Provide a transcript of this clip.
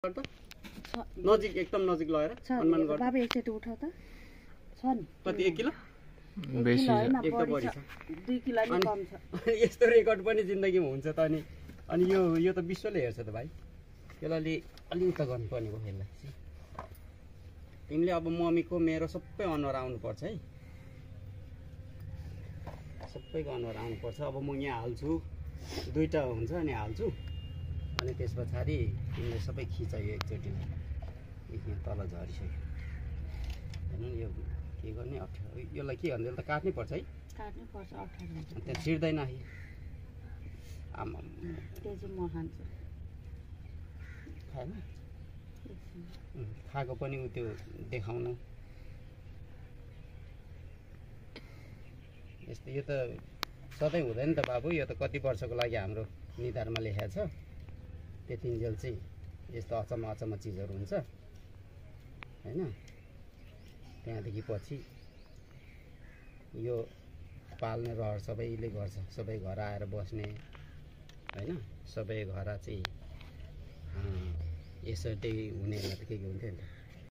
नजिक एकदम नजिक लगेर अनुमान गर्दा बाबा एकचोटि उठाउ त छ नि कति 1 किलो बेसी एक त बढी छ 2 किलो नि कम छ यस्तो रेकर्ड पनि जिन्दगीमा हुन्छ त अनि यो त विश्वले हेर्छ त भाइ यसलाई अलि उता गर्नुपर्ने भयो यसलाई तिमीले अब मम्मीको मेरो सबै अनुहार आउनुपर्छ है सबैको अनुहार आउनुपर्छ अब म यहाँ हाल्छु दुईटा हुन्छ अनि हाल्छु अनि त्यस पछाडि तिमीले सबै खिचायो एकचोटि यहाँ तल झरिसक्यो हेर्नु यो के गर्ने अप्ठ्यारो यसलाई के भन्दै त काट्नै पर्छ है काट्नै पर्छ अप्ठ्यारो हुन्छ त्यहाँ छिर्दैन है आमा त्यो चाहिँ म खान्छु खाएन खाएको पनि उ त्यो देखाउनु यस्तो यो त सधैँ हुँदैन नि त बाबु यो त कति वर्षको लागि हाम्रो निधारमा लेखेको छ त्यतिन्जेल चाहिँ यस्तो अचम्म चिजहरू हुन्छ हैन त्यहाँदेखि पछि यो पाल्ने रहर सबैले गर्छ सबै घर आएर बस्ने हैन सबै घर चाहिँ यसरी हुने त के हुन्थ्यो नि